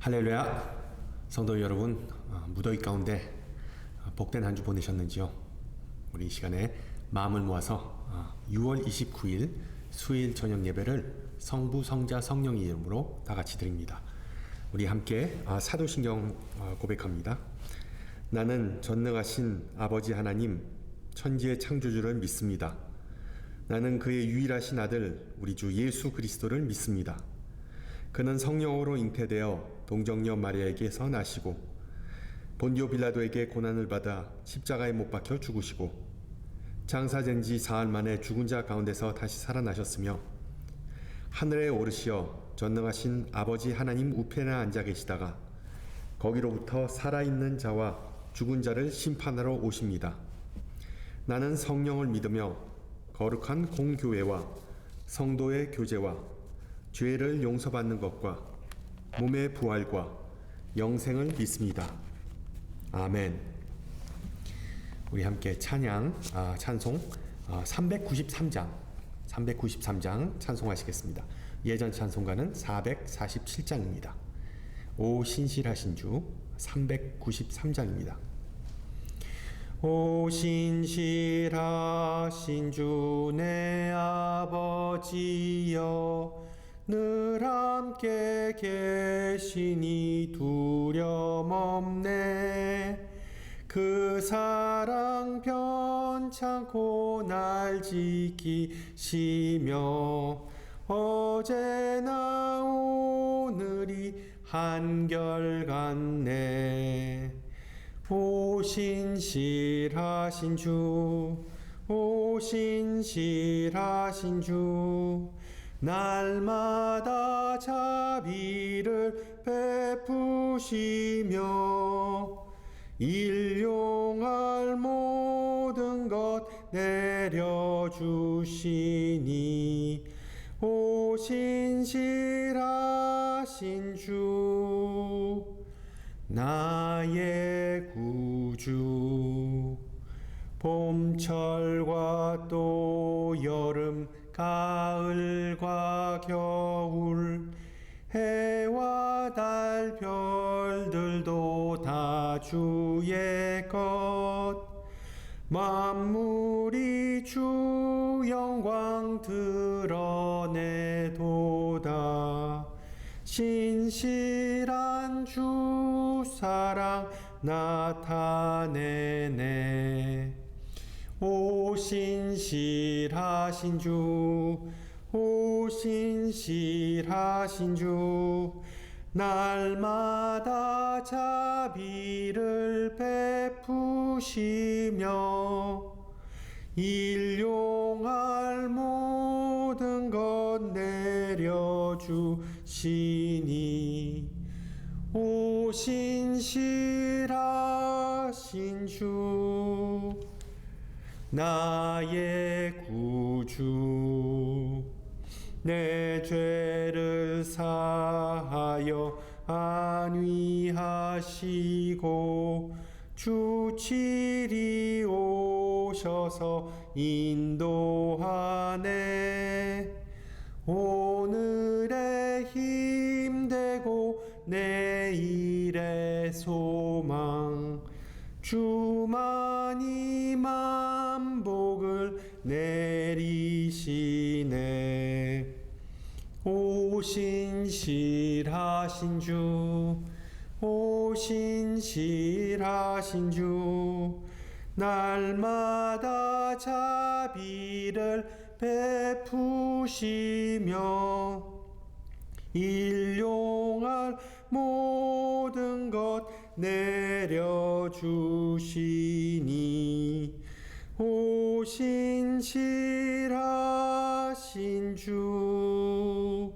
할렐루야. 성도 여러분, 무더위 가운데 복된 한 주 보내셨는지요? 우리 이 시간에 마음을 모아서 6월 29일 수요일 저녁 예배를 성부, 성자, 성령의 이름으로 다 같이 드립니다. 우리 함께 사도신경 고백합니다. 나는 전능하신 아버지 하나님, 천지의 창조주를 믿습니다. 나는 그의 유일하신 아들 우리 주 예수 그리스도를 믿습니다. 그는 성령으로 잉태되어 동정녀 마리아에게서 나시고 본디오 빌라도에게 고난을 받아 십자가에 못 박혀 죽으시고 장사된 지 사흘 만에 죽은 자 가운데서 다시 살아나셨으며 하늘에 오르시어 전능하신 아버지 하나님 우편에 앉아 계시다가 거기로부터 살아있는 자와 죽은 자를 심판하러 오십니다. 나는 성령을 믿으며 거룩한 공교회와 성도의 교제와 죄를 용서받는 것과 몸의 부활과 영생을 믿습니다. 아멘. 우리 함께 찬송 393장 찬송하시겠습니다. 예전 찬송가는 447장입니다. 오 신실하신 주 393장입니다. 오 신실하신 주 내 아버지여 늘 함께 계시니 두려움없네. 그 사랑 변찮고 날 지키시며 어제나 오늘이 한결같네. 오 신실하신 주, 오 신실하신 주, 날마다 자비를 베푸시며 일용할 모든 것 내려주시니 오 신실하신 주 나의 구주. 봄철과 또 여름 가을과 겨울 해와 달 별들도 다 주의 것. 만물이 주 영광 드러내도다. 신실한 주 사랑 나타내네. 오 신실하신 주, 오 신실하신 주, 날마다 자비를 베푸시며 일용할 모든 것 내려주시니 오 신실하신 주 나의 구주. 내 죄를 사하여 안위하시고 주칠이 오셔서 인도하네. 오늘의 힘되고 내일의 소망 주만이 만복을 내리시네. 오 신실하신 주, 오 신실하신 주, 날마다 자비를 베푸시며 일용할 모든 것 내려주시니 오 신실하신 주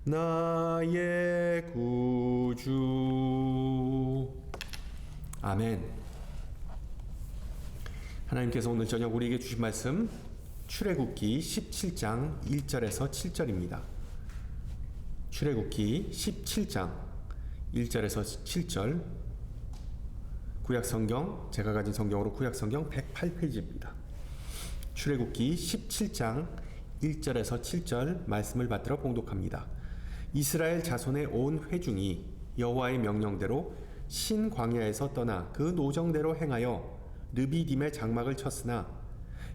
나의 구주. 아멘. 하나님께서 오늘 저녁 우리에게 주신 말씀 출애굽기 17장 1절에서 7절입니다. 출애굽기 17장 1절에서 7절, 구약성경, 제가 가진 성경으로 구약성경 108페이지입니다. 출애굽기 17장 1절에서 7절 말씀을 받들어 봉독합니다. 이스라엘 자손의 온 회중이 여호와의 명령대로 신 광야에서 떠나 그 노정대로 행하여 르비딤의 장막을 쳤으나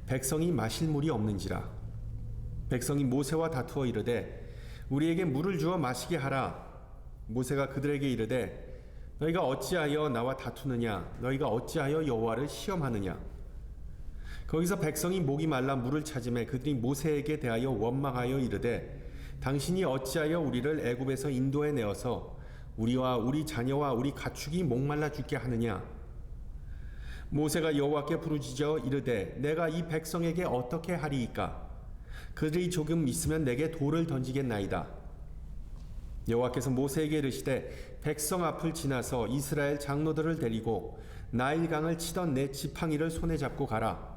백성이 마실 물이 없는지라. 백성이 모세와 다투어 이르되 우리에게 물을 주어 마시게 하라. 모세가 그들에게 이르되 너희가 어찌하여 나와 다투느냐? 너희가 어찌하여 여호와를 시험하느냐? 거기서 백성이 목이 말라 물을 찾음에 그들이 모세에게 대하여 원망하여 이르되 당신이 어찌하여 우리를 애굽에서 인도해 내어서 우리와 우리 자녀와 우리 가축이 목말라 죽게 하느냐? 모세가 여호와께 부르짖어 이르되 내가 이 백성에게 어떻게 하리이까? 그들이 조금 있으면 내게 돌을 던지겠나이다. 여호와께서 모세에게 이르시되 백성 앞을 지나서 이스라엘 장로들을 데리고 나일강을 치던 내 지팡이를 손에 잡고 가라.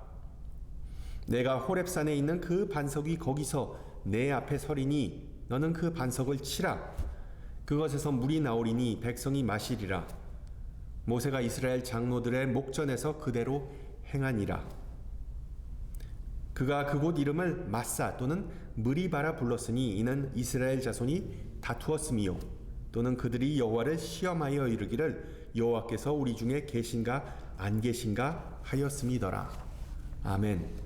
내가 호렙산에 있는 그 반석이 거기서 내 앞에 서리니 너는 그 반석을 치라. 그것에서 물이 나오리니 백성이 마시리라. 모세가 이스라엘 장로들의 목전에서 그대로 행하니라. 그가 그곳 이름을 마사 또는 무리바라 불렀으니 이는 이스라엘 자손이 다투었음이요 또는 그들이 여호와를 시험하여 이르기를 여호와께서 우리 중에 계신가 안 계신가 하였음이더라. 아멘.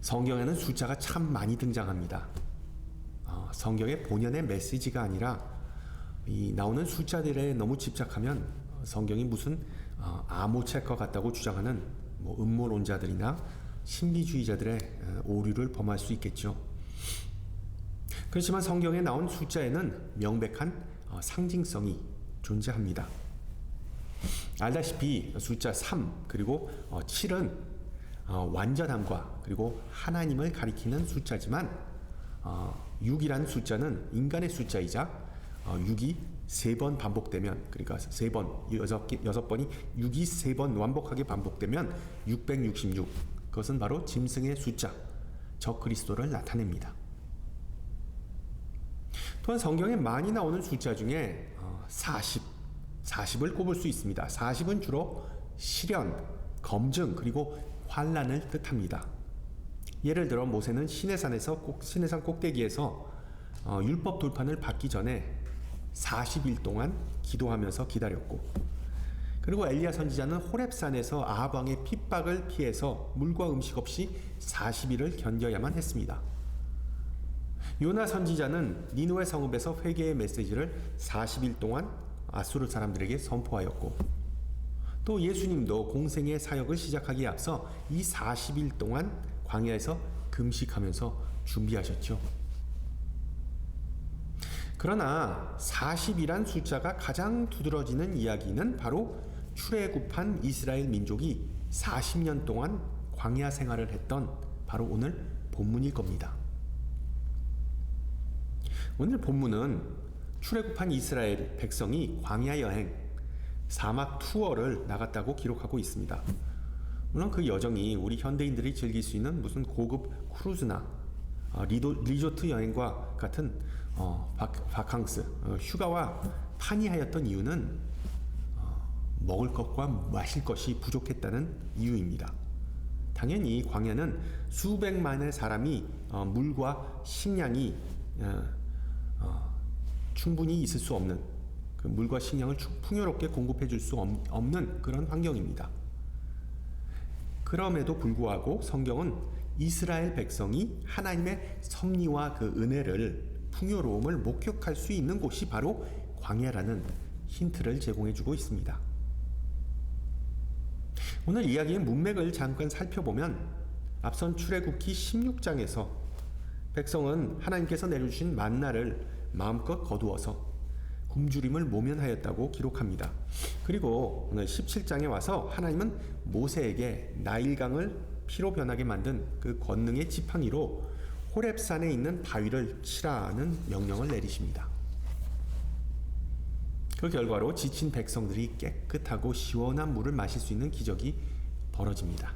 성경에는 숫자가 참 많이 등장합니다. 성경의 본연의 메시지가 아니라 이 나오는 숫자들에 너무 집착하면 성경이 무슨 암호책과 같다고 주장하는 음모론자들이나 신비주의자들의 오류를 범할 수 있겠죠. 그렇지만 성경에 나온 숫자에는 명백한 상징성이 존재합니다. 알다시피 숫자 3 그리고 7은 완전함과 그리고 하나님을 가리키는 숫자지만 6이라는 숫자는 인간의 숫자이자 6이 3번 반복되면 그러니까 3번 6번이 6이 3번 완복하게 반복되면 666 그것은 바로 짐승의 숫자 적그리스도를 나타냅니다. 또한 성경에 많이 나오는 숫자 중에 40을 꼽을 수 있습니다. 40은 주로 시련, 검증 그리고 환난을 뜻합니다. 예를 들어 모세는 시내산 꼭대기에서 율법 돌판을 받기 전에 40일 동안 기도하면서 기다렸고 그리고 엘리야 선지자는 호렙산에서 아합 왕의 핍박을 피해서 물과 음식 없이 40일을 견뎌야만 했습니다. 요나 선지자는 니느웨 성읍에서 회개의 메시지를 40일 동안 아수르 사람들에게 선포하였고 또 예수님도 공생의 사역을 시작하기에 앞서 이 40일 동안 광야에서 금식하면서 준비하셨죠. 그러나 40이란 숫자가 가장 두드러지는 이야기는 바로 출애굽한 이스라엘 민족이 40년 동안 광야 생활을 했던 바로 오늘 본문일 겁니다. 오늘 본문은 출애굽한 이스라엘 백성이 광야 여행, 사막 투어를 나갔다고 기록하고 있습니다. 물론 그 여정이 우리 현대인들이 즐길 수 있는 무슨 고급 크루즈나 리조트 여행과 같은 바캉스, 휴가와 판이하였던 이유는 먹을 것과 마실 것이 부족했다는 이유입니다. 당연히 광야는 수백만의 사람이 물과 식량이 충분히 있을 수 없는 그 물과 식량을 풍요롭게 공급해 줄 수 없는 그런 환경입니다. 그럼에도 불구하고 성경은 이스라엘 백성이 하나님의 섭리와 그 은혜를 풍요로움을 목격할 수 있는 곳이 바로 광야라는 힌트를 제공해 주고 있습니다. 오늘 이야기의 문맥을 잠깐 살펴보면 앞선 출애굽기 16장에서 백성은 하나님께서 내려주신 만나를 마음껏 거두어서 굶주림을 모면하였다고 기록합니다. 그리고 오늘 17장에 와서 하나님은 모세에게 나일강을 피로 변하게 만든 그 권능의 지팡이로 호렙산에 있는 바위를 치라는 명령을 내리십니다. 그 결과로 지친 백성들이 깨끗하고 시원한 물을 마실 수 있는 기적이 벌어집니다.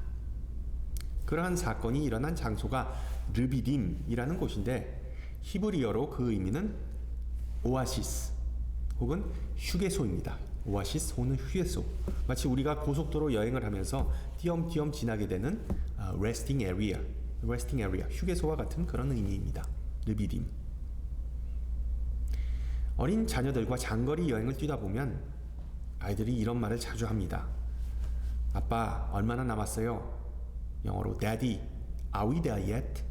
그러한 사건이 일어난 장소가 르비딤이라는 곳인데 히브리어로 그 의미는 오아시스 혹은 휴게소입니다. 오아시스 혹은 휴게소. 마치 우리가 고속도로 여행을 하면서 띄엄띄엄 지나게 되는 resting area, 휴게소와 같은 그런 의미입니다. 르비딤. 어린 자녀들과 장거리 여행을 뛰다 보면 아이들이 이런 말을 자주 합니다. 아빠, 얼마나 남았어요? 영어로 Daddy, are we there yet?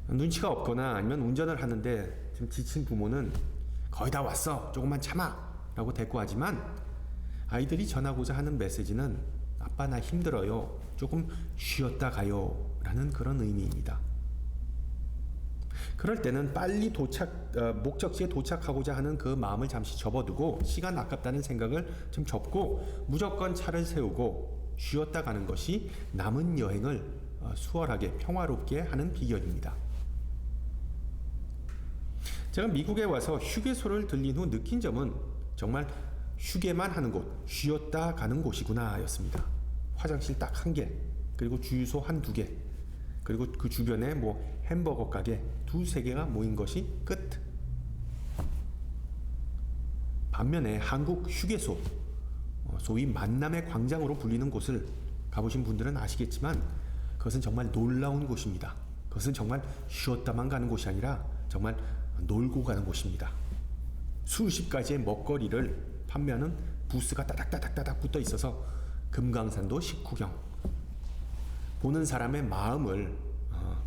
눈치가 없거나 아니면 운전을 하는데 좀 지친 부모는 거의 다 왔어, 조금만 참아 라고 대꾸하지만, 아이들이 전하고자 하는 메시지는 아빠 나 힘들어요, 조금 쉬었다 가요 라는 그런 의미입니다. 그럴 때는 빨리 목적지에 도착하고자 하는 그 마음을 잠시 접어두고, 시간 아깝다는 생각을 좀 접고 무조건 차를 세우고 쉬었다 가는 것이 남은 여행을 수월하게 평화롭게 하는 비결입니다. 제가 미국에 와서 휴게소를 들린 후 느낀 점은 정말 휴게만 하는 곳, 쉬었다 가는 곳이구나 였습니다. 화장실 딱 1개, 그리고 주유소 1-2개, 그리고 그 주변에 햄버거 가게 2-3개가 모인 것이 끝. 반면에 한국 휴게소, 소위 만남의 광장으로 불리는 곳을 가보신 분들은 아시겠지만, 그것은 정말 놀라운 곳입니다. 그것은 정말 쉬었다만 가는 곳이 아니라 정말 놀고 가는 곳입니다. 수십 가지의 먹거리를 판매하는 부스가 따닥따닥따닥 붙어 있어서 금강산도 식후경, 보는 사람의 마음을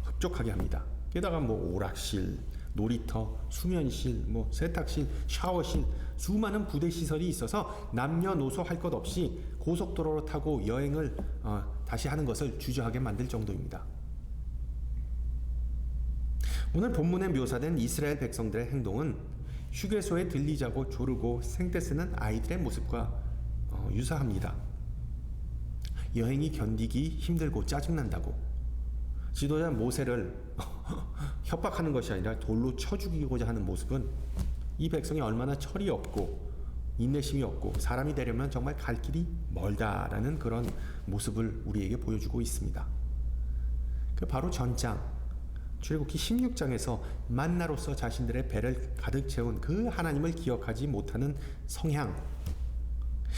흡족하게 합니다. 게다가 오락실, 놀이터, 수면실, 세탁실, 샤워실, 수많은 부대 시설이 있어서 남녀노소 할 것 없이 고속도로로 타고 여행을 다시 하는 것을 주저하게 만들 정도입니다. 오늘 본문에 묘사된 이스라엘 백성들의 행동은 휴게소에 들리자고 조르고 생떼 쓰는 아이들의 모습과 유사합니다. 여행이 견디기 힘들고 짜증난다고 지도자 모세를 협박하는 것이 아니라 돌로 쳐 죽이고자 하는 모습은 이 백성이 얼마나 철이 없고 인내심이 없고 사람이 되려면 정말 갈 길이 멀다라는 그런 모습을 우리에게 보여주고 있습니다. 그 바로 전장 출애굽기 16장에서 만나로서 자신들의 배를 가득 채운 그 하나님을 기억하지 못하는 성향,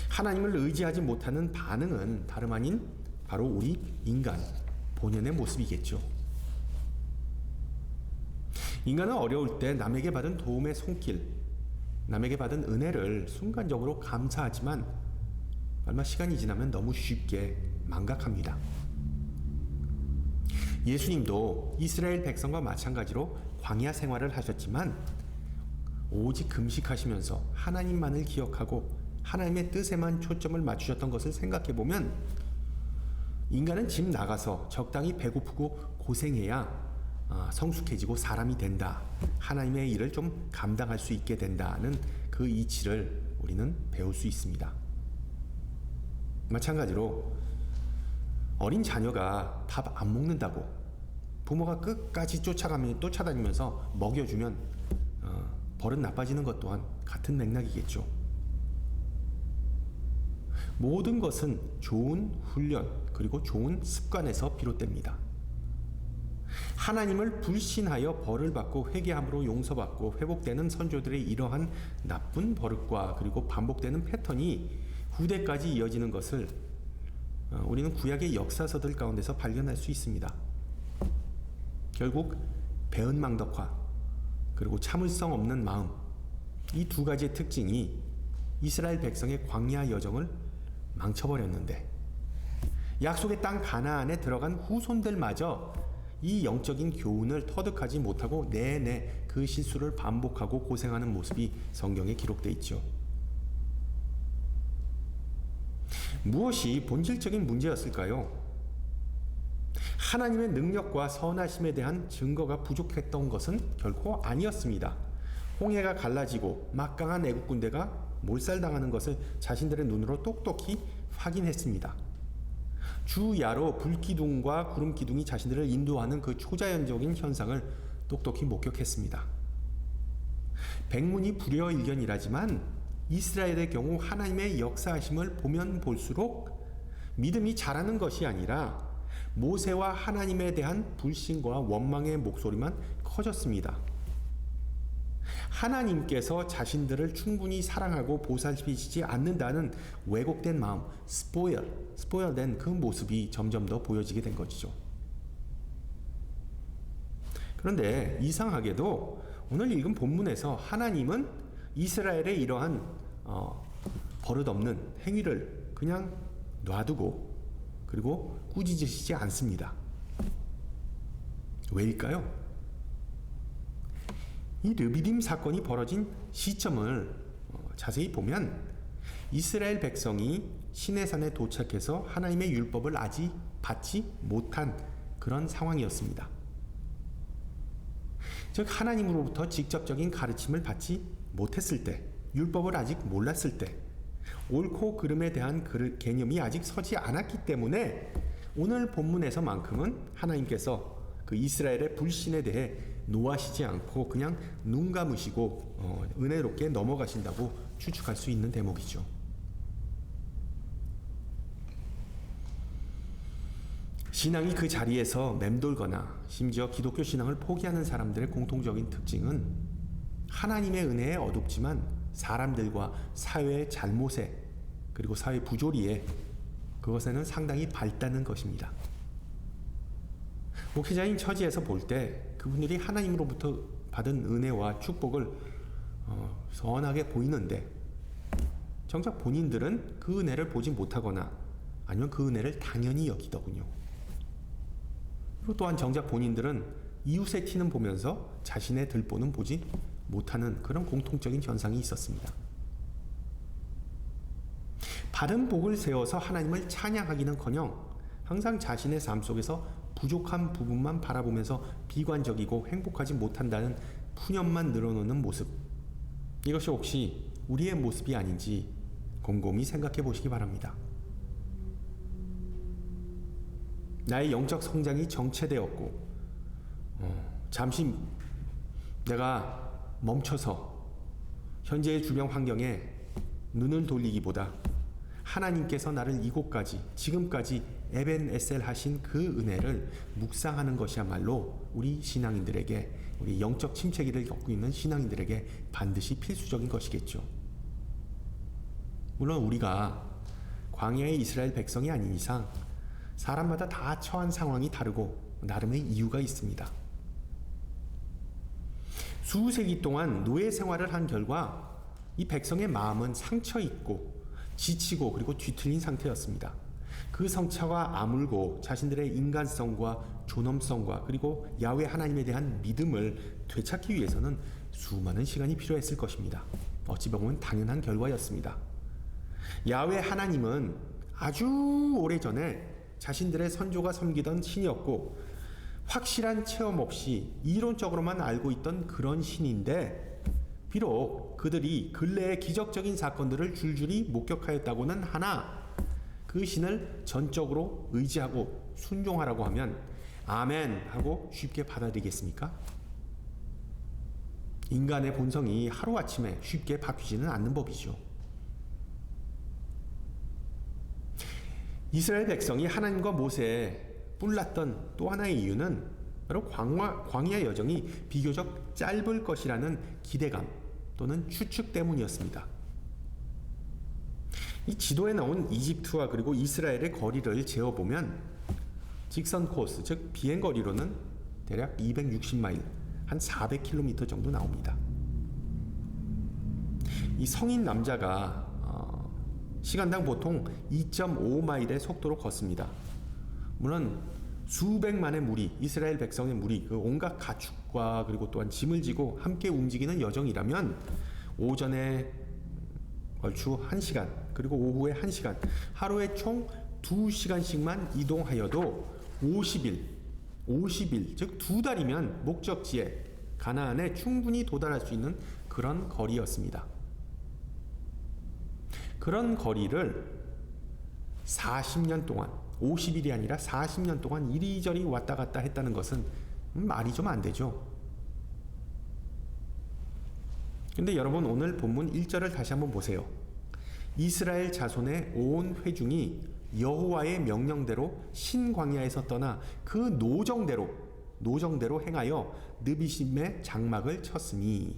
하나님을 의지하지 못하는 반응은 다름 아닌 바로 우리 인간 본연의 모습이겠죠. 인간은 어려울 때 남에게 받은 도움의 손길, 남에게 받은 은혜를 순간적으로 감사하지만 얼마 시간이 지나면 너무 쉽게 망각합니다. 예수님도 이스라엘 백성과 마찬가지로 광야 생활을 하셨지만 오직 금식하시면서 하나님만을 기억하고 하나님의 뜻에만 초점을 맞추셨던 것을 생각해보면, 인간은 집 나가서 적당히 배고프고 고생해야 성숙해지고 사람이 된다, 하나님의 일을 좀 감당할 수 있게 된다는 그 이치를 우리는 배울 수 있습니다. 마찬가지로 어린 자녀가 밥 안 먹는다고 부모가 끝까지 쫓아다니면서 먹여주면 버릇 나빠지는 것 또한 같은 맥락이겠죠. 모든 것은 좋은 훈련 그리고 좋은 습관에서 비롯됩니다. 하나님을 불신하여 벌을 받고 회개함으로 용서받고 회복되는 선조들의 이러한 나쁜 버릇과 그리고 반복되는 패턴이 후대까지 이어지는 것을 우리는 구약의 역사서들 가운데서 발견할 수 있습니다. 결국 배은망덕화 그리고 참을성 없는 마음, 이 두 가지의 특징이 이스라엘 백성의 광야 여정을 망쳐버렸는데, 약속의 땅 가나안에 들어간 후손들마저 이 영적인 교훈을 터득하지 못하고 내내 그 실수를 반복하고 고생하는 모습이 성경에 기록되어 있죠. 무엇이 본질적인 문제였을까요? 하나님의 능력과 선하심에 대한 증거가 부족했던 것은 결코 아니었습니다. 홍해가 갈라지고 막강한 애국 군대가 몰살당하는 것을 자신들의 눈으로 똑똑히 확인했습니다. 주야로 불기둥과 구름기둥이 자신들을 인도하는 그 초자연적인 현상을 똑똑히 목격했습니다. 백문이 불여일견이라지만 이스라엘의 경우 하나님의 역사하심을 보면 볼수록 믿음이 자라는 것이 아니라 모세와 하나님에 대한 불신과 원망의 목소리만 커졌습니다. 하나님께서 자신들을 충분히 사랑하고 보살피시지 않는다는 왜곡된 마음, 스포일된 그 모습이 점점 더 보여지게 된 것이죠. 그런데 이상하게도 오늘 읽은 본문에서 하나님은 이스라엘의 이러한 버릇없는 행위를 그냥 놔두고 그리고 꾸짖으시지 않습니다. 왜일까요? 이 르비딤 사건이 벌어진 시점을 자세히 보면 이스라엘 백성이 시내산에 도착해서 하나님의 율법을 아직 받지 못한 그런 상황이었습니다. 즉 하나님으로부터 직접적인 가르침을 받지 못했을 때, 율법을 아직 몰랐을 때, 옳고 그름에 대한 개념이 아직 서지 않았기 때문에 오늘 본문에서만큼은 하나님께서 그 이스라엘의 불신에 대해 노하시지 않고 그냥 눈 감으시고 은혜롭게 넘어가신다고 추측할 수 있는 대목이죠. 신앙이 그 자리에서 맴돌거나 심지어 기독교 신앙을 포기하는 사람들의 공통적인 특징은 하나님의 은혜에 어둡지만 사람들과 사회의 잘못에 그리고 사회 부조리에 그것에는 상당히 밝다는 것입니다. 목회자인 처지에서 볼 때 그분들이 하나님으로부터 받은 은혜와 축복을 선하게 보이는데 정작 본인들은 그 은혜를 보지 못하거나 아니면 그 은혜를 당연히 여기더군요. 그리고 또한 정작 본인들은 이웃의 티는 보면서 자신의 들보는 보지 못하는 그런 공통적인 현상이 있었습니다. 바른 복을 세워서 하나님을 찬양하기는커녕 항상 자신의 삶 속에서 부족한 부분만 바라보면서 비관적이고 행복하지 못한다는 푸념만 늘어놓는 모습, 이것이 혹시 우리의 모습이 아닌지 곰곰이 생각해 보시기 바랍니다. 나의 영적 성장이 정체되었고 잠시 내가 멈춰서 현재의 주변 환경에 눈을 돌리기보다 하나님께서 나를 이곳까지 지금까지 에벤에셀 하신 그 은혜를 묵상하는 것이야말로 우리 신앙인들에게, 우리 영적 침체기를 겪고 있는 신앙인들에게 반드시 필수적인 것이겠죠. 물론 우리가 광야의 이스라엘 백성이 아닌 이상 사람마다 다 처한 상황이 다르고 나름의 이유가 있습니다. 수세기 동안 노예 생활을 한 결과 이 백성의 마음은 상처 있고 지치고 그리고 뒤틀린 상태였습니다. 그 상처가 아물고 자신들의 인간성과 존엄성과 그리고 야훼 하나님에 대한 믿음을 되찾기 위해서는 수많은 시간이 필요했을 것입니다. 어찌 보면 당연한 결과였습니다. 야훼 하나님은 아주 오래전에 자신들의 선조가 섬기던 신이었고 확실한 체험 없이 이론적으로만 알고 있던 그런 신인데 비록 그들이 근래의 기적적인 사건들을 줄줄이 목격하였다고는 하나 그 신을 전적으로 의지하고 순종하라고 하면 아멘 하고 쉽게 받아들이겠습니까? 인간의 본성이 하루아침에 쉽게 바뀌지는 않는 법이죠. 이스라엘 백성이 하나님과 모세에 뿔났던 또 하나의 이유는 바로 광야 여정이 비교적 짧을 것이라는 기대감 또는 추측 때문이었습니다. 이 지도에 나온 이집트와 그리고 이스라엘의 거리를 재어보면 직선 코스, 즉 비행거리로는 대략 260마일, 한 400km 정도 나옵니다. 이 성인 남자가 시간당 보통 2.5마일의 속도로 걷습니다. 물론 수백만의 무리, 이스라엘 백성의 무리, 그 온갖 가축과 그리고 또한 짐을 지고 함께 움직이는 여정이라면 오전에 얼추 1시간, 그리고 오후에 1시간, 하루에 총 2시간씩만 이동하여도 50일, 즉 2달이면 목적지에 가나안에 충분히 도달할 수 있는 그런 거리였습니다. 그런 거리를 40년 동안 50일이 아니라 40년 동안 이리저리 왔다 갔다 했다는 것은 말이 좀 안 되죠. 근데 여러분 오늘 본문 1절을 다시 한번 보세요. 이스라엘 자손의 온 회중이 여호와의 명령대로 신광야에서 떠나 그 노정대로 행하여 느비심의 장막을 쳤으니,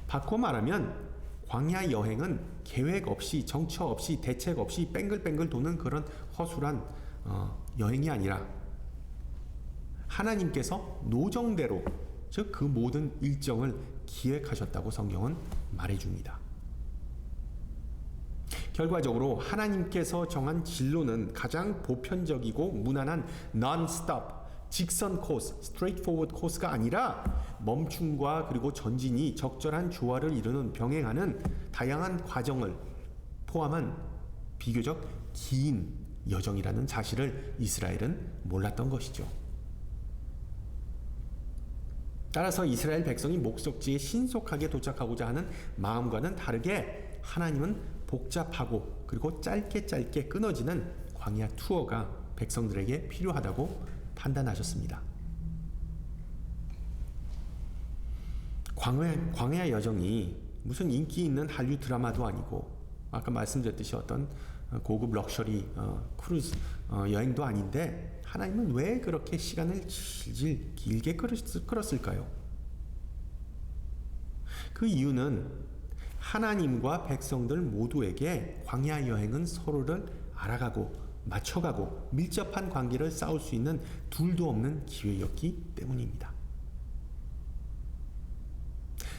바꿔 말하면 광야 여행은 계획 없이 정처 없이 대책 없이 뺑글뺑글 도는 그런 허술한 여행이 아니라 하나님께서 노정대로 즉 그 모든 일정을 기획하셨다고 성경은 말해줍니다. 결과적으로 하나님께서 정한 진로는 가장 보편적이고 무난한 non-stop, 직선 코스, straightforward 코스가 아니라 멈춤과 그리고 전진이 적절한 조화를 이루는 병행하는 다양한 과정을 포함한 비교적 긴 여정이라는 사실을 이스라엘은 몰랐던 것이죠. 따라서 이스라엘 백성이 목적지에 신속하게 도착하고자 하는 마음과는 다르게 하나님은 복잡하고 그리고 짧게 끊어지는 광야 투어가 백성들에게 필요하다고 판단하셨습니다. 광야 여정이 무슨 인기 있는 한류 드라마도 아니고 아까 말씀드렸듯이 어떤 고급 럭셔리 크루즈 여행도 아닌데 하나님은 왜 그렇게 시간을 질질 길게 끌었을까요? 그 이유는 하나님과 백성들 모두에게 광야 여행은 서로를 알아가고 맞춰가고 밀접한 관계를 쌓을 수 있는 둘도 없는 기회였기 때문입니다.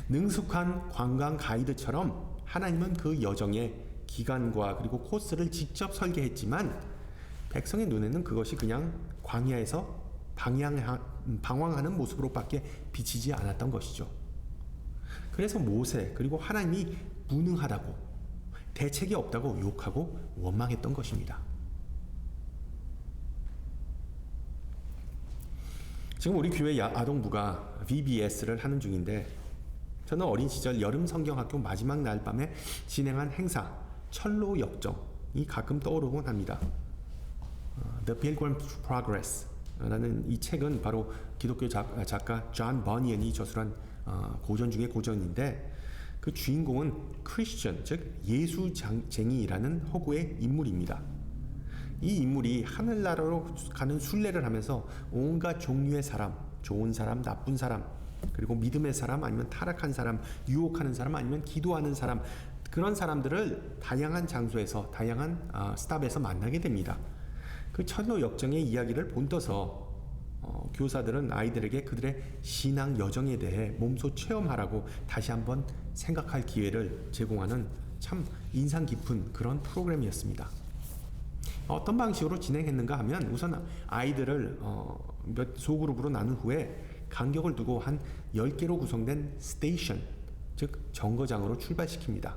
능숙한 관광 가이드처럼 하나님은 그 여정의 기간과 그리고 코스를 직접 설계했지만 백성의 눈에는 그것이 그냥 광야에서 방황하는 모습으로밖에 비치지 않았던 것이죠. 그래서 모세 그리고 하나님이 무능하다고 대책이 없다고 욕하고 원망했던 것입니다. 지금 우리 교회 아동부가 VBS를 하는 중인데 저는 어린 시절 여름 성경학교 마지막 날 밤에 진행한 행사 철로 역정이 가끔 떠오르곤 합니다. The Pilgrim's Progress 라는 이 책은 바로 기독교 작가 존 버니언이 저술한 고전 중의 고전인데 그 주인공은 크리스천, 즉 예수쟁이라는 허구의 인물입니다. 이 인물이 하늘나라로 가는 순례를 하면서 온갖 종류의 사람, 좋은 사람, 나쁜 사람, 그리고 믿음의 사람, 아니면 타락한 사람, 유혹하는 사람, 아니면 기도하는 사람, 그런 사람들을 다양한 장소에서, 다양한 스탑에서 만나게 됩니다. 그 철로 역정의 이야기를 본떠서 교사들은 아이들에게 그들의 신앙 여정에 대해 몸소 체험하라고 다시 한번 생각할 기회를 제공하는 참 인상 깊은 그런 프로그램이었습니다. 어떤 방식으로 진행했는가 하면 우선 아이들을 몇 소그룹으로 나눈 후에 간격을 두고 한 10개로 구성된 스테이션, 즉 정거장으로 출발시킵니다.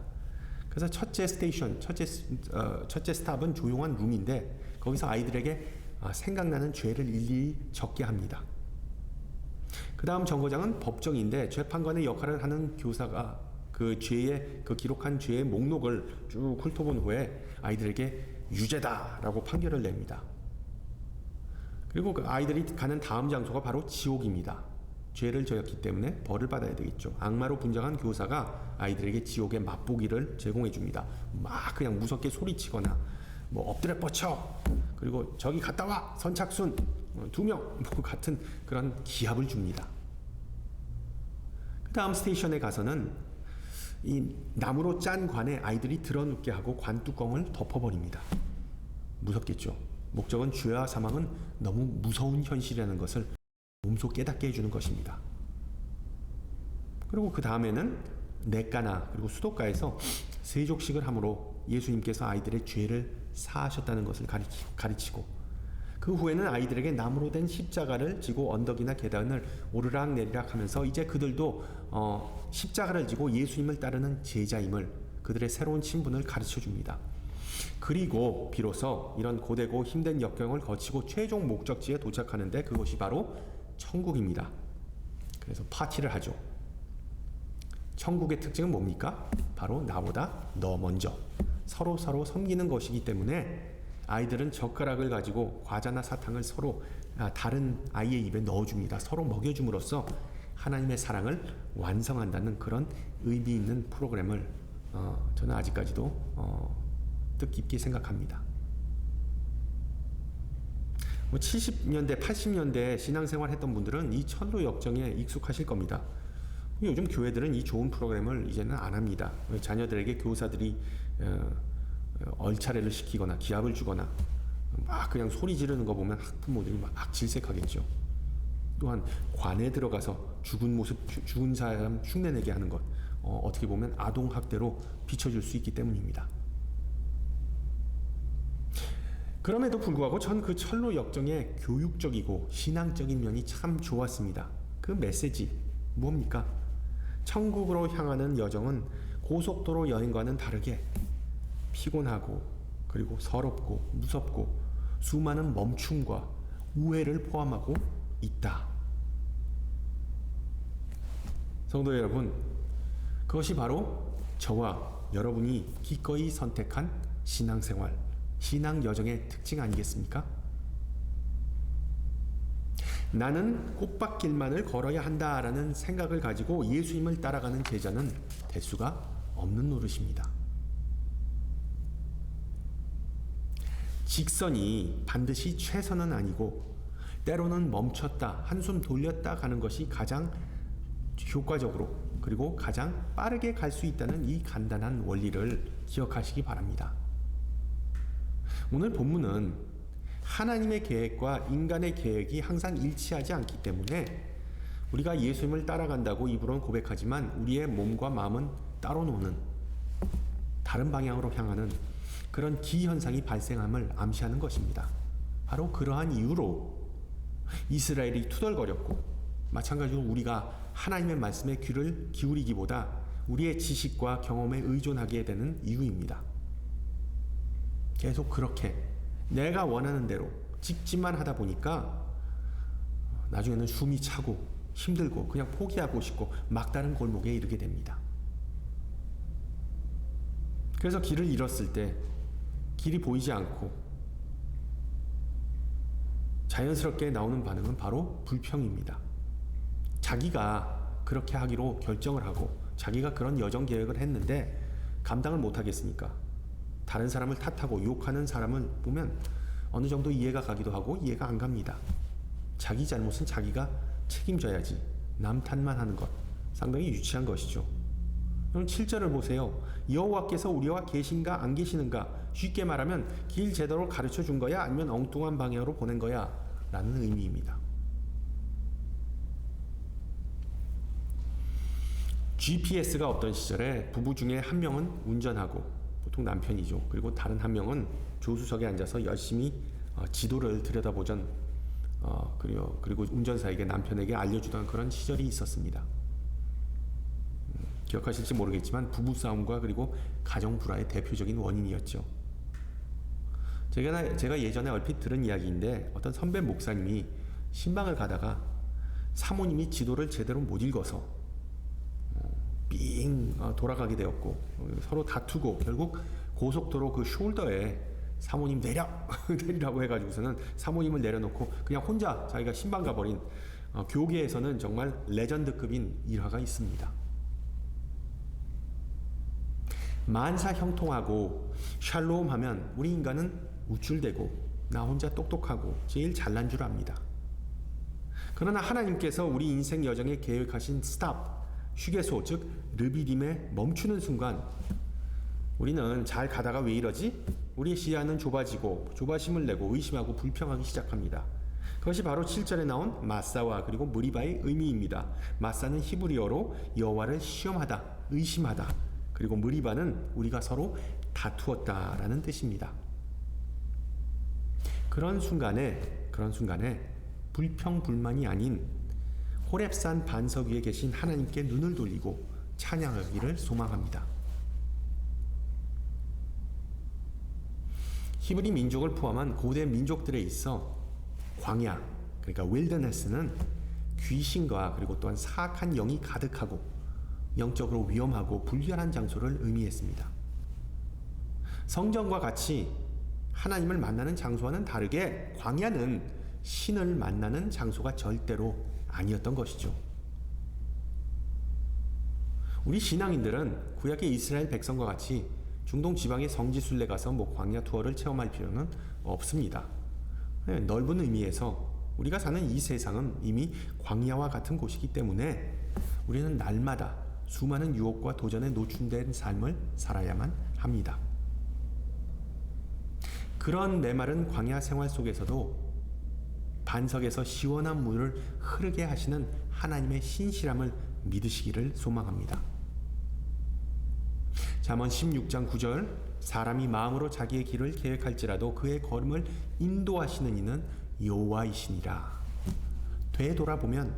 그래서 첫째 스테이션, 첫째 스탑은 조용한 룸인데 거기서 아이들에게 생각나는 죄를 일일이 적게 합니다. 그 다음 정거장은 법정인데 재판관의 역할을 하는 교사가 그 기록한 죄의 목록을 쭉 훑어본 후에 아이들에게 유죄다라고 판결을 냅니다. 그리고 그 아이들이 가는 다음 장소가 바로 지옥입니다. 죄를 저였기 때문에 벌을 받아야 되겠죠. 악마로 분장한 교사가 아이들에게 지옥의 맛보기를 제공해 줍니다. 막 그냥 무섭게 소리치거나 뭐 엎드려 뻗쳐, 그리고 저기 갔다 와 선착순 2명 뭐 같은 그런 기합을 줍니다. 그 다음 스테이션에 가서는 이 나무로 짠 관에 아이들이 드러눕게 하고 관 뚜껑을 덮어버립니다. 무섭겠죠. 목적은 죄와 사망은 너무 무서운 현실이라는 것을 몸소 깨닫게 해주는 것입니다. 그리고 그 다음에는 냇가나 그리고 수도가에서 세족식을 함으로 예수님께서 아이들의 죄를 사하셨다는 것을 가르치고 그 후에는 아이들에게 나무로 된 십자가를 지고 언덕이나 계단을 오르락 내리락 하면서 이제 그들도 십자가를 지고 예수님을 따르는 제자임을, 그들의 새로운 신분을 가르쳐 줍니다. 그리고 비로소 이런 고되고 힘든 역경을 거치고 최종 목적지에 도착하는데 그것이 바로 천국입니다. 그래서 파티를 하죠. 천국의 특징은 뭡니까? 바로 나보다 너 먼저 서로 섬기는 것이기 때문에 아이들은 젓가락을 가지고 과자나 사탕을 서로 다른 아이의 입에 넣어줍니다. 서로 먹여줌으로써 하나님의 사랑을 완성한다는 그런 의미 있는 프로그램을 저는 아직까지도 뜻깊게 생각합니다. 70년대, 80년대 신앙생활 했던 분들은 이 천로 역정에 익숙하실 겁니다. 요즘 교회들은 이 좋은 프로그램을 이제는 안 합니다. 자녀들에게 교사들이 얼차례를 시키거나 기합을 주거나 막 그냥 소리 지르는 거 보면 학부모들이 막 질색하겠죠. 또한 관에 들어가서 죽은 사람 흉내내게 하는 것, 어떻게 보면 아동학대로 비춰질 수 있기 때문입니다. 그럼에도 불구하고 전 그 철로 역정의 교육적이고 신앙적인 면이 참 좋았습니다. 그 메시지 뭡니까? 천국으로 향하는 여정은 고속도로 여행과는 다르게 피곤하고 그리고 서럽고 무섭고 수많은 멈춤과 우회를 포함하고 있다. 성도 여러분, 그것이 바로 저와 여러분이 기꺼이 선택한 신앙생활, 신앙 여정의 특징 아니겠습니까? 나는 꽃밭길만을 걸어야 한다라는 생각을 가지고 예수님을 따라가는 제자는 대수가 없는 노릇입니다. 직선이 반드시 최선은 아니고 때로는 멈췄다, 한숨 돌렸다 가는 것이 가장 효과적으로 그리고 가장 빠르게 갈 수 있다는 이 간단한 원리를 기억하시기 바랍니다. 오늘 본문은 하나님의 계획과 인간의 계획이 항상 일치하지 않기 때문에 우리가 예수님을 따라간다고 입으로는 고백하지만 우리의 몸과 마음은 따로 노는 다른 방향으로 향하는 그런 기현상이 발생함을 암시하는 것입니다. 바로 그러한 이유로 이스라엘이 투덜거렸고 마찬가지로 우리가 하나님의 말씀에 귀를 기울이기보다 우리의 지식과 경험에 의존하게 되는 이유입니다. 계속 그렇게 내가 원하는 대로 찍지만 하다 보니까 나중에는 숨이 차고 힘들고 그냥 포기하고 싶고 막다른 골목에 이르게 됩니다. 그래서 길을 잃었을 때 길이 보이지 않고 자연스럽게 나오는 반응은 바로 불평입니다. 자기가 그렇게 하기로 결정을 하고 자기가 그런 여정 계획을 했는데 감당을 못하겠으니까 다른 사람을 탓하고 욕하는 사람을 보면 어느 정도 이해가 가기도 하고 이해가 안 갑니다. 자기 잘못은 자기가 책임져야지 남 탓만 하는 것 상당히 유치한 것이죠. 그럼 7절을 보세요. 여호와께서 우리와 계신가 안 계시는가? 쉽게 말하면 길 제대로 가르쳐 준 거야? 아니면 엉뚱한 방향으로 보낸 거야? 라는 의미입니다. GPS가 없던 시절에 부부 중에 한 명은 운전하고 보통 남편이죠. 그리고 다른 한 명은 조수석에 앉아서 열심히 지도를 들여다보던 그리고 운전사에게 남편에게 알려주던 그런 시절이 있었습니다. 기억하실지 모르겠지만 부부싸움과 그리고 가정불화의 대표적인 원인이었죠. 제가 예전에 얼핏 들은 이야기인데 어떤 선배 목사님이 신방을 가다가 사모님이 지도를 제대로 못 읽어서 삥 돌아가게 되었고 서로 다투고 결국 고속도로 그 숄더에 사모님 내리라고 해가지고서는 사모님을 내려놓고 그냥 혼자 자기가 신방 가버린 교계에서는 정말 레전드급인 일화가 있습니다. 만사 형통하고 샬롬하면 우리 인간은 우쭐대고 나 혼자 똑똑하고 제일 잘난 줄 압니다. 그러나 하나님께서 우리 인생 여정에 계획하신 스탑, 휴게소 즉 르비딤에 멈추는 순간 우리는 잘 가다가 왜 이러지? 우리의 시야는 좁아지고 조바심을 내고 의심하고 불평하기 시작합니다. 그것이 바로 7절에 나온 마사와 그리고 무리바의 의미입니다. 마사는 히브리어로 여호와를 시험하다, 의심하다. 그리고 무리바는 우리가 서로 다투었다라는 뜻입니다. 그런 순간에 불평불만이 아닌 호렙산 반석 위에 계신 하나님께 눈을 돌리고 찬양하기를 소망합니다. 히브리 민족을 포함한 고대 민족들에 있어 광야, 그러니까 윌더네스는 귀신과 그리고 또한 사악한 영이 가득하고 영적으로 위험하고 불결한 장소를 의미했습니다. 성전과 같이 하나님을 만나는 장소와는 다르게 광야는 신을 만나는 장소가 절대로 아니었던 것이죠. 우리 신앙인들은 구약의 이스라엘 백성과 같이 중동 지방의 성지순례 가서 광야 투어를 체험할 필요는 없습니다. 넓은 의미에서 우리가 사는 이 세상은 이미 광야와 같은 곳이기 때문에 우리는 날마다 수많은 유혹과 도전에 노출된 삶을 살아야만 합니다. 그런 메마른 광야 생활 속에서도 반석에서 시원한 물을 흐르게 하시는 하나님의 신실함을 믿으시기를 소망합니다. 잠언 16장 9절 사람이 마음으로 자기의 길을 계획할지라도 그의 걸음을 인도하시는 이는 여호와이시니라. 되돌아보면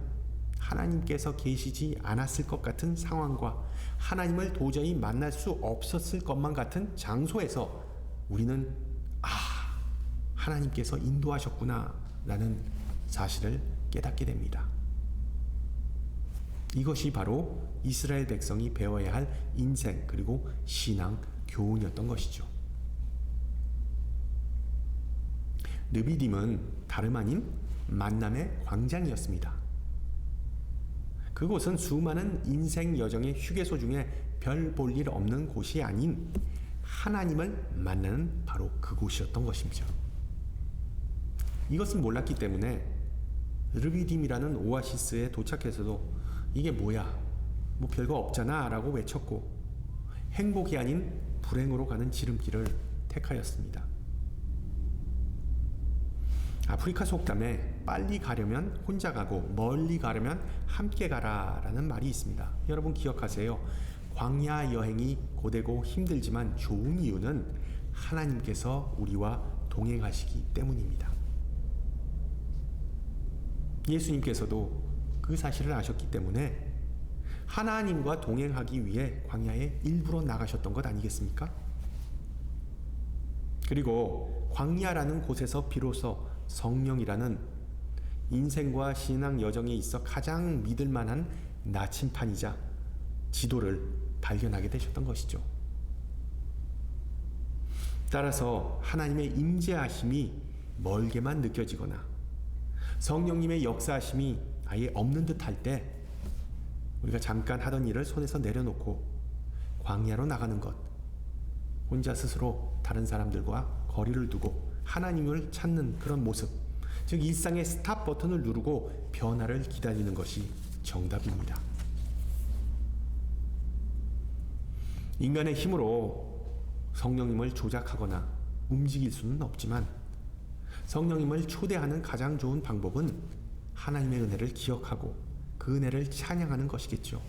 하나님께서 계시지 않았을 것 같은 상황과 하나님을 도저히 만날 수 없었을 것만 같은 장소에서 우리는 하나님께서 인도하셨구나 라는 사실을 깨닫게 됩니다. 이것이 바로 이스라엘 백성이 배워야 할 인생 그리고 신앙 교훈이었던 것이죠. 르비딤은 다름 아닌 만남의 광장이었습니다. 그곳은 수많은 인생 여정의 휴게소 중에 별 볼 일 없는 곳이 아닌 하나님을 만나는 바로 그곳이었던 것입니다. 이것을 몰랐기 때문에 르비딤이라는 오아시스에 도착해서도 이게 뭐야? 뭐 별거 없잖아 라고 외쳤고 행복이 아닌 불행으로 가는 지름길을 택하였습니다. 아프리카 속담에 빨리 가려면 혼자 가고 멀리 가려면 함께 가라 라는 말이 있습니다. 여러분 기억하세요. 광야 여행이 고되고 힘들지만 좋은 이유는 하나님께서 우리와 동행하시기 때문입니다. 예수님께서도 그 사실을 아셨기 때문에 하나님과 동행하기 위해 광야에 일부러 나가셨던 것 아니겠습니까? 그리고 광야라는 곳에서 비로소 성령이라는 인생과 신앙 여정에 있어 가장 믿을 만한 나침판이자 지도를 발견하게 되셨던 것이죠. 따라서 하나님의 임재하심이 멀게만 느껴지거나 성령님의 역사하심이 아예 없는 듯 할 때 우리가 잠깐 하던 일을 손에서 내려놓고 광야로 나가는 것, 혼자 스스로 다른 사람들과 거리를 두고 하나님을 찾는 그런 모습, 즉 일상의 스탑 버튼을 누르고 변화를 기다리는 것이 정답입니다. 인간의 힘으로 성령님을 조작하거나 움직일 수는 없지만 성령님을 초대하는 가장 좋은 방법은 하나님의 은혜를 기억하고 그 은혜를 찬양하는 것이겠죠.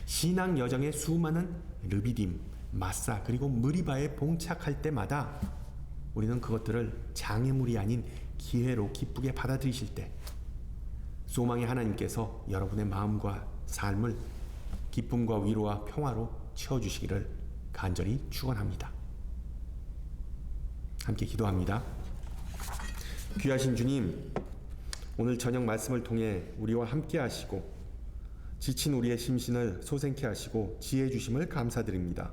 신앙 여정의 수많은 르비딤, 마사 그리고 무리바에 봉착할 때마다 우리는 그것들을 장애물이 아닌 기회로 기쁘게 받아들이실 때 소망의 하나님께서 여러분의 마음과 삶을 기쁨과 위로와 평화로 채워주시기를 간절히 축원합니다. 함께 기도합니다. 귀하신 주님, 오늘 저녁 말씀을 통해 우리와 함께 하시고 지친 우리의 심신을 소생케 하시고 지혜 주심을 감사드립니다.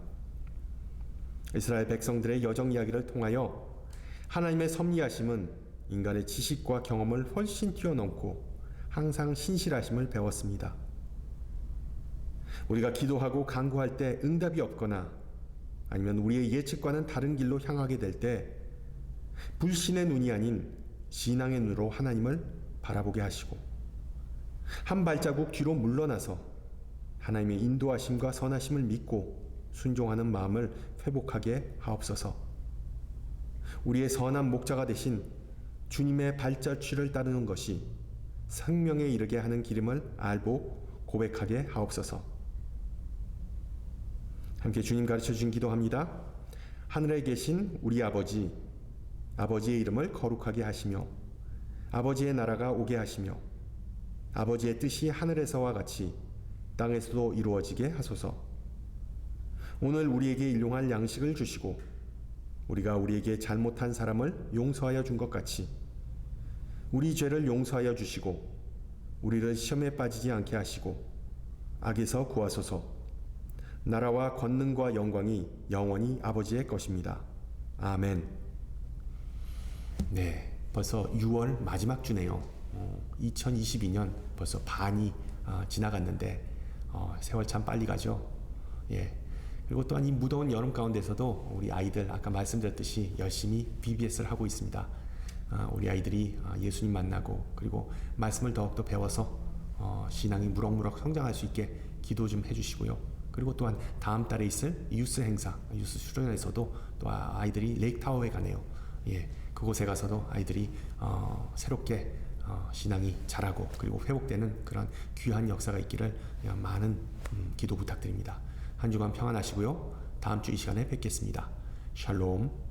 이스라엘 백성들의 여정 이야기를 통하여 하나님의 섭리하심은 인간의 지식과 경험을 훨씬 뛰어넘고 항상 신실하심을 배웠습니다. 우리가 기도하고 간구할 때 응답이 없거나 아니면 우리의 예측과는 다른 길로 향하게 될 때 불신의 눈이 아닌 신앙의 눈으로 하나님을 바라보게 하시고 한 발자국 뒤로 물러나서 하나님의 인도하심과 선하심을 믿고 순종하는 마음을 회복하게 하옵소서. 우리의 선한 목자가 되신 주님의 발자취를 따르는 것이 생명에 이르게 하는 길임을 알고 고백하게 하옵소서. 함께 주님 가르쳐 주신 기도합니다. 하늘에 계신 우리 아버지, 아버지의 이름을 거룩하게 하시며 아버지의 나라가 오게 하시며 아버지의 뜻이 하늘에서와 같이 땅에서도 이루어지게 하소서. 오늘 우리에게 일용할 양식을 주시고 우리가 우리에게 잘못한 사람을 용서하여 준 것 같이 우리 죄를 용서하여 주시고 우리를 시험에 빠지지 않게 하시고 악에서 구하소서. 나라와 권능과 영광이 영원히 아버지의 것입니다. 아멘. 네, 벌써 6월 마지막 주네요. 2022년 벌써 반이 지나갔는데 세월 참 빨리 가죠. 예. 그리고 또한 이 무더운 여름 가운데서도 우리 아이들 아까 말씀드렸듯이 열심히 VBS를 하고 있습니다. 우리 아이들이 예수님 만나고 그리고 말씀을 더욱더 배워서 신앙이 무럭무럭 성장할 수 있게 기도 좀 해주시고요. 그리고 또한 다음 달에 있을 유스 행사, 유스 수련회에서도 또 아이들이 레이크타워에 가네요. 예, 그곳에 가서도 아이들이 새롭게 신앙이 자라고 그리고 회복되는 그런 귀한 역사가 있기를 많은 기도 부탁드립니다. 한 주간 평안하시고요. 다음 주 이 시간에 뵙겠습니다. 샬롬.